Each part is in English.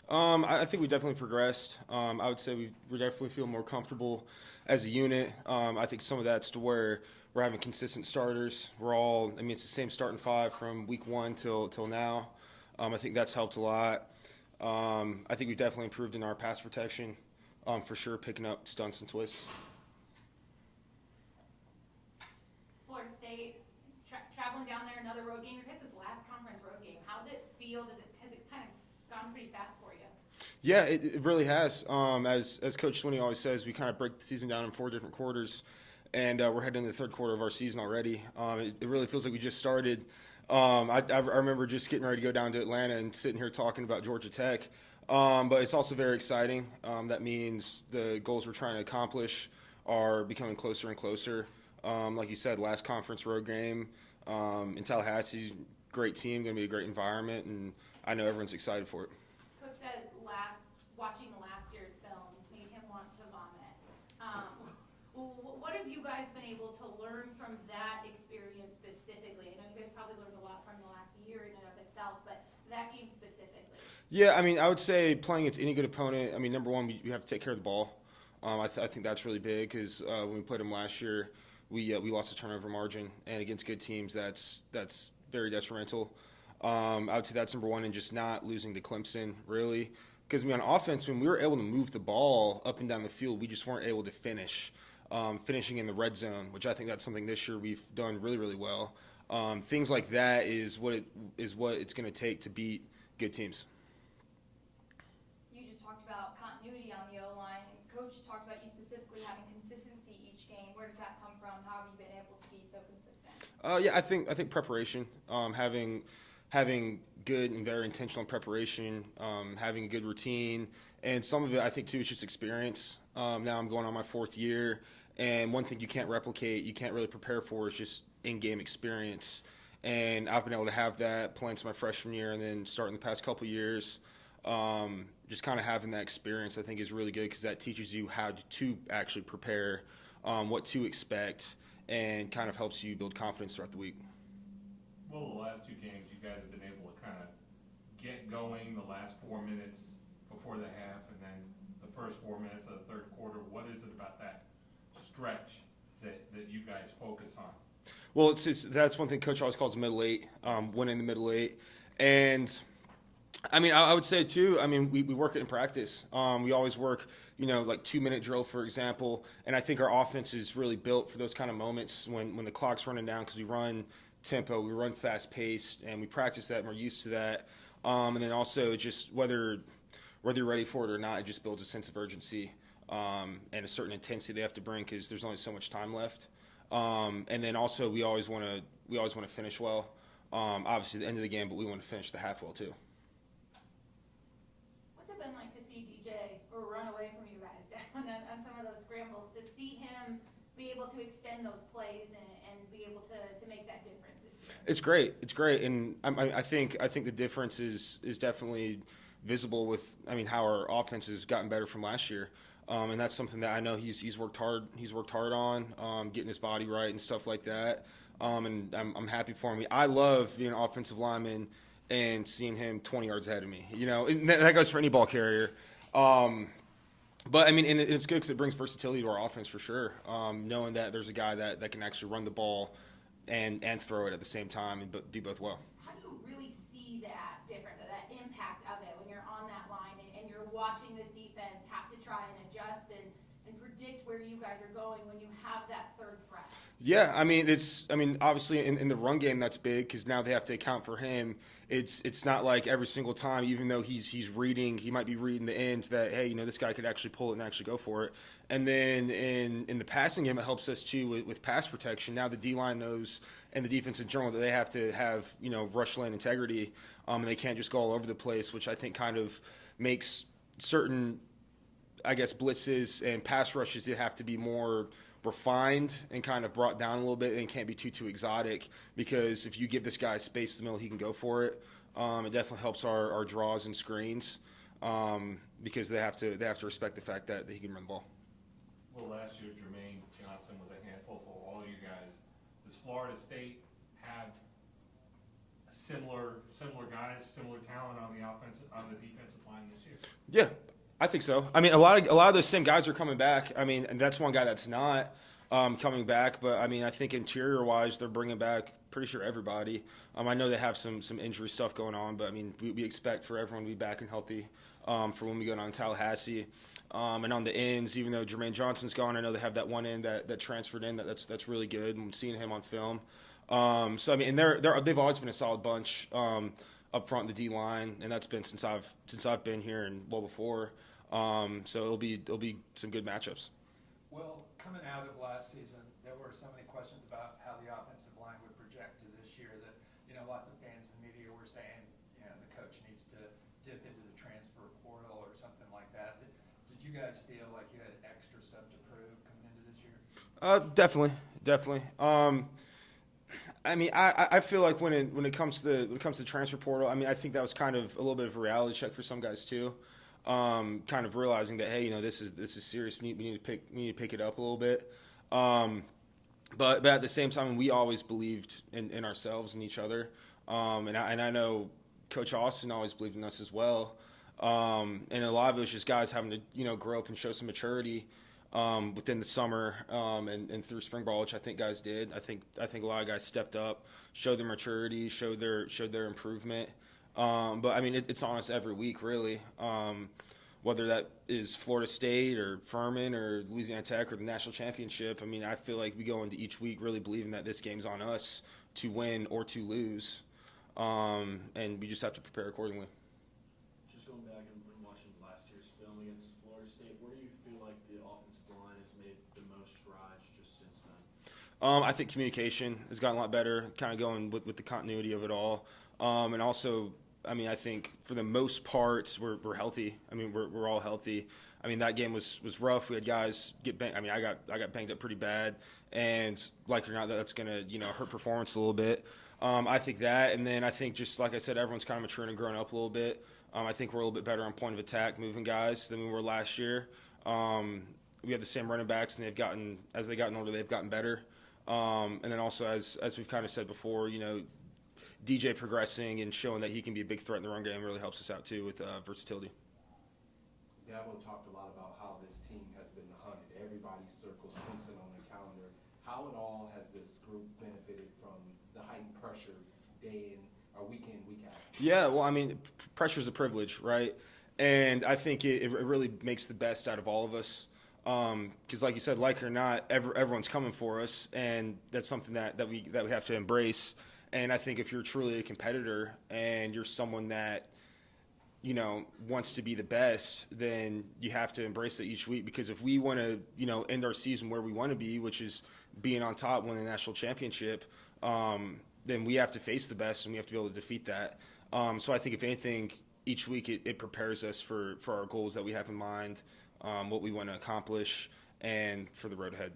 I think we definitely progressed. I would say we definitely feel more comfortable as a unit. I think some of that's to where we're having consistent starters. I mean, it's the same starting five from week one till now. I think that's helped a lot. I think we've definitely improved in our pass protection, for sure, picking up stunts and twists. Florida State traveling down there, another road game. Your guys' last conference road game. How's it feel? Has it kind of gone pretty fast for you? Yeah, it really has. As Coach Swinney always says, we kind of break the season down in four different quarters, and we're heading into the third quarter of our season already. It really feels like we just started. I remember just getting ready to go down to Atlanta and sitting here talking about Georgia Tech. But it's also very exciting. That means the goals we're trying to accomplish are becoming closer and closer. Like you said, last conference road game in Tallahassee, great team, going to be a great environment, and I know everyone's excited for it. Coach said watching last year's film made him want to vomit. What have you guys been able to learn from that experience specifically? I know you guys probably learned a lot from the last year in and of itself, but that game specifically. Yeah, I mean, I would say playing against any good opponent, I mean, number one, we have to take care of the ball. I think that's really big because when we played them last year, we lost the turnover margin, and against good teams, that's very detrimental. I would say that's number one, and just not losing to Clemson, really. Because, I mean, on offense, when we were able to move the ball up and down the field, we just weren't able to finish. Finishing in the red zone, which I think that's something this year we've done really, really well. Things like that is what it's going to take to beat good teams. You just talked about continuity on the O-line, and Coach talked about you specifically having consistency each game. Where does that come from? How have you been able to be so consistent? Yeah, I think preparation, having good and very intentional preparation, having a good routine, and some of it I think too is just experience. Now I'm going on my fourth year, and one thing you can't replicate, you can't really prepare for, is just in-game experience. And I've been able to have that playing to my freshman year, and then starting the past couple years. Just kind of having that experience, I think, is really good because that teaches you how to actually prepare, what to expect, and kind of helps you build confidence throughout the week. Well, the last two games, you guys have been able to kind of get going the last 4 minutes before the half, and then the first 4 minutes of the third quarter. What is it about that stretch that you guys focus on? Well, that's one thing Coach always calls the middle eight, winning the middle eight. And I mean, I would say too. I mean, we work it in practice. We always work, like 2 minute drill, for example. And I think our offense is really built for those kind of moments when the clock's running down because we run tempo, we run fast paced, and we practice that and we're used to that. And then also just whether you're ready for it or not, it just builds a sense of urgency and a certain intensity they have to bring because there's only so much time left. And then also we always want to finish well. Obviously, the end of the game, but we want to finish the half well too. What's it been like to see DJ or run away from you guys down on some of those scrambles? To see him be able to extend those plays and be able to make that difference this year? It's great. It's great, and I think the difference is definitely visible with how our offense has gotten better from last year. And that's something that I know he's worked hard. He's worked hard on getting his body right and stuff like that. And I'm happy for him. I love being an offensive lineman and seeing him 20 yards ahead of me. And that goes for any ball carrier. But I mean, and it's good because it brings versatility to our offense for sure. Knowing that there's a guy that can actually run the ball and throw it at the same time and do both well. How do you really see that difference or that impact of it when you're on that line and you're watching this defense have to try and adjust and predict where you guys are going when you have that third threat? Yeah, obviously in the run game that's big because now they have to account for him. It's not like every single time, even though he might be reading the ends that, hey, this guy could actually pull it and actually go for it. And then in the passing game, it helps us too with pass protection. Now the D-line knows and the defense in general that they have to have, rush lane integrity, and they can't just go all over the place, which I think kind of makes certain, I guess, blitzes and pass rushes that have to be more refined and kind of brought down a little bit and can't be too exotic because if you give this guy space in the middle, he can go for it. It definitely helps our draws and screens because they have to respect the fact that he can run the ball. Well, last year, Jermaine Johnson was a handful for all you guys. Does Florida State have a similar guys, similar talent on the defensive line this year? Yeah, I think so. I mean, a lot of those same guys are coming back. I mean, and that's one guy that's not coming back. But I mean, I think interior wise, they're bringing back pretty sure everybody. I know they have some injury stuff going on, but I mean, we expect for everyone to be back and healthy for when we go down to Tallahassee. And on the ends, even though Jermaine Johnson's gone, I know they have that one end that transferred in. That's really good. I'm seeing him on film. So I mean, and they've always been a solid bunch up front in the D line, and that's been since I've been here and well before. So it'll be some good matchups. Well, coming out of last season, there were so many questions about how the offensive line would project to this year that, lots of fans and media were saying, the coach needs to dip into the transfer portal or something like that. Did you guys feel like you had extra stuff to prove coming into this year? Definitely. I mean, I feel like when it comes to the transfer portal, I mean, I think that was kind of a little bit of a reality check for some guys too. Kind of realizing that, hey, this is serious. We need to pick it up a little bit. But at the same time, we always believed in ourselves and each other. And I know Coach Austin always believed in us as well. And a lot of it was just guys having to grow up and show some maturity within the summer and through spring ball, which I think guys did. I think a lot of guys stepped up, showed their maturity, showed their improvement. But I mean, it's on us every week, really. Whether that is Florida State or Furman or Louisiana Tech or the national championship, I mean, I feel like we go into each week really believing that this game's on us to win or to lose, and we just have to prepare accordingly. Just going back and watching last year's film against Florida State, where do you feel like the offensive line has made the most strides just since then? I think communication has gotten a lot better, kind of going with the continuity of it all, and also. I mean, I think for the most part, we're healthy. I mean, we're all healthy. I mean, that game was rough. We had guys get banged. I mean, I got banged up pretty bad, and like or not, that's gonna hurt performance a little bit. I think that, and then I think just like I said, everyone's kind of maturing and growing up a little bit. I think we're a little bit better on point of attack, moving guys than we were last year. We have the same running backs, and as they've gotten older, they've gotten better. And then also as we've kind of said before, DJ progressing and showing that he can be a big threat in the run game really helps us out too with versatility. Dabo talked a lot about how this team has been hunted. Everybody circles Clemson on the calendar. How at all has this group benefited from the heightened pressure day in or week in, week out? Yeah, well, I mean, pressure is a privilege, right? And I think it really makes the best out of all of us. Because like you said, like it or not, everyone's coming for us, and that's something that we have to embrace. And I think if you're truly a competitor and you're someone that, wants to be the best, then you have to embrace it each week. Because if we want to, end our season where we want to be, which is being on top, winning the national championship, then we have to face the best and we have to be able to defeat that. So I think if anything, each week it prepares us for our goals that we have in mind, what we want to accomplish, and for the road ahead.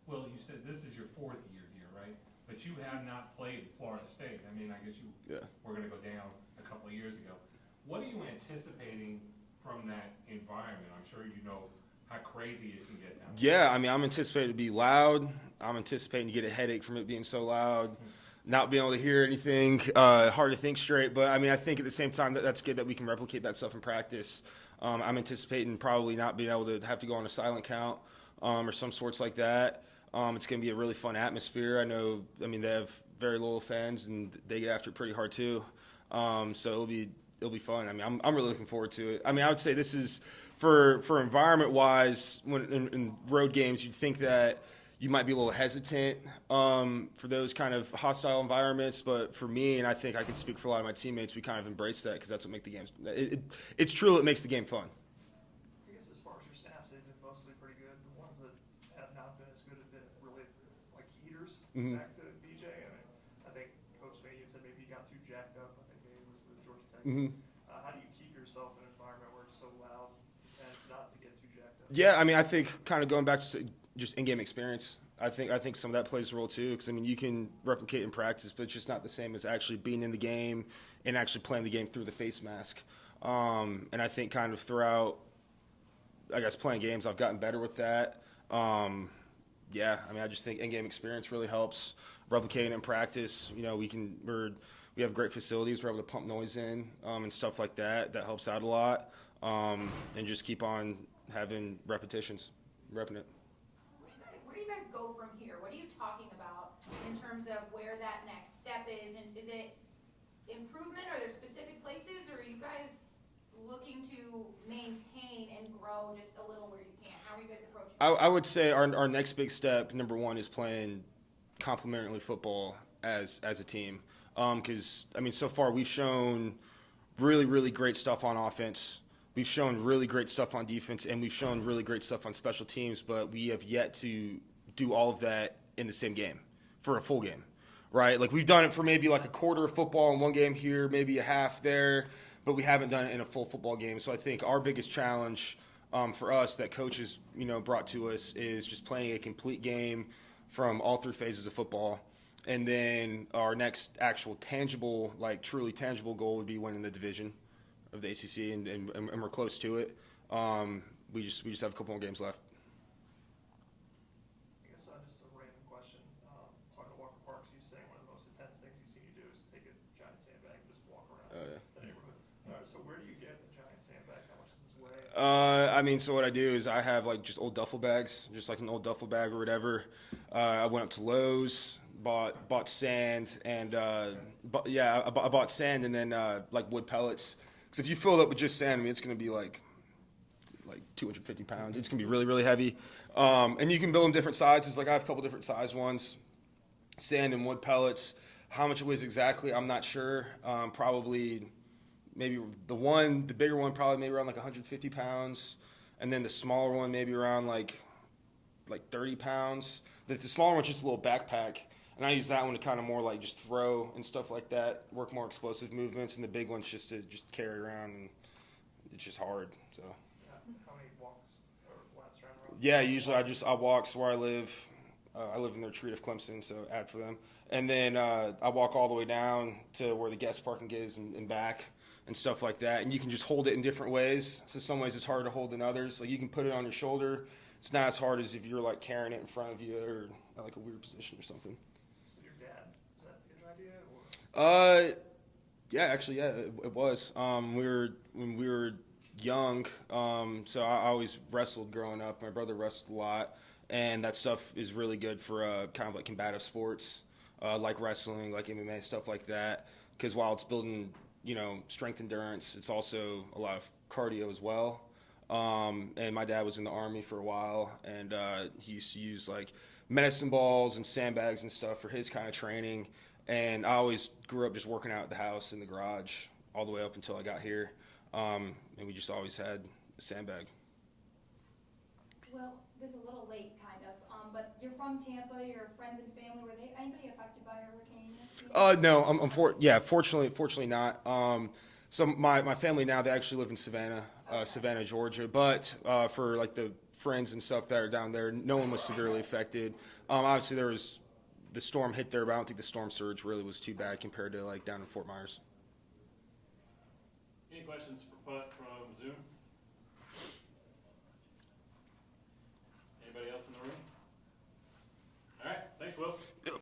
Well, you said this is your fourth year here, right? But you have not played Florida State. I mean, I guess you were going to go down a couple of years ago. What are you anticipating from that environment? I'm sure you know how crazy it can get down there. Yeah, I mean, I'm anticipating to be loud. I'm anticipating to get a headache from it being so loud, not being able to hear anything, hard to think straight. But, I mean, I think at the same time that's good that we can replicate that stuff in practice. I'm anticipating probably not being able to have to go on a silent count or some sorts like that. It's going to be a really fun atmosphere. I mean, they have very loyal fans, and they get after it pretty hard too. So it'll be fun. I mean, I'm really looking forward to it. I mean, I would say this is for environment-wise, when in road games, you'd think that you might be a little hesitant for those kind of hostile environments. But for me, and I think I can speak for a lot of my teammates, we kind of embrace that because that's what makes the games. It's true. It makes the game fun. I guess as far as your snaps, they've been mostly pretty good. The ones that have not been as good have been really like heaters. Back to DJ. I think Coach Spady said maybe he got too jacked up. I think maybe it was the Georgia Tech. How do you keep yourself in an environment where it's so loud and it's not to get too jacked up? Yeah, I mean, I think kind of going back to just in-game experience. I think some of that plays a role too, because I mean you can replicate in practice, but it's just not the same as actually being in the game and actually playing the game through the face mask. And I think kind of throughout, I guess, playing games, I've gotten better with that. Yeah, I mean, I just think in-game experience really helps. replicate it in practice. You know, we have great facilities. We're able to pump noise in and stuff like that. That helps out a lot. And just keep on having repetitions, repping it. Where do you guys go from here? What are you talking about in terms of where that next step is? And is it improvement? Are there specific places, or are you guys looking to maintain and grow just a little where you can? How are you guys approaching it? I would say our next big step, number one, is playing complementary football as a team. Because, I mean, so far we've shown really, really great stuff on offense. We've shown really great stuff on defense, and we've shown really great stuff on special teams, but we have yet to do all of that in the same game for a full game, right? Like, we've done it for maybe like a quarter of football in one game here, maybe a half there, but we haven't done it in a full football game. So I think our biggest challenge for us that coaches, brought to us is just playing a complete game from all three phases of football. And then our next actual tangible, like truly tangible goal would be winning the division of the ACC, and we're close to it. We just have a couple more games left. I guess just a random question. Talking to Walker Parks, he was saying one of the most intense things he's seen you do is take a giant sandbag and just walk around the neighborhood. So where do you get a giant sandbag? How much does this weigh? So what I do is I have like just old duffel bags, just like an old duffel bag or whatever. I went up to Lowe's, bought sand, and I bought sand and then like wood pellets. Because if you fill it up with just sand, I mean, it's going to be like 250 pounds. It's going to be really, really heavy. And you can build them different sizes. Like I have a couple different size ones, sand and wood pellets. How much it weighs exactly, I'm not sure. Probably maybe the bigger one probably maybe around like 150 pounds. And then the smaller one maybe around like 30 pounds. The smaller one's just a little backpack. And I use that one to kind of more like just throw and stuff like that, work more explosive movements, and the big one's just to just carry around, and it's just hard. So. How many walks or laps around? Yeah, usually I walk to where I live. I live in the retreat of Clemson, so ad for them. And then I walk all the way down to where the guest parking is and back and stuff like that. And you can just hold it in different ways. So some ways it's harder to hold than others. Like you can put it on your shoulder. It's not as hard as if you're like carrying it in front of you or at like a weird position or something. It was. When we were young, so I always wrestled growing up. My brother wrestled a lot, and that stuff is really good for kind of like combative sports, like wrestling, like MMA, stuff like that. Because while it's building, strength endurance, it's also a lot of cardio as well. And my dad was in the Army for a while, and he used to use like medicine balls and sandbags and stuff for his kind of training. And I always grew up just working out at the house in the garage all the way up until I got here. And we just always had a sandbag. Well, this is a little late, kind of, but you're from Tampa, your friends and family, were anybody affected by a hurricane? No, fortunately not. So my family now, they actually live in Savannah, Savannah, Georgia. But for like the friends and stuff that are down there, no one was severely affected. Obviously the storm hit there, but I don't think the storm surge really was too bad compared to like down in Fort Myers. Any questions for Putt from Zoom? Anybody else in the room? All right, thanks, Will.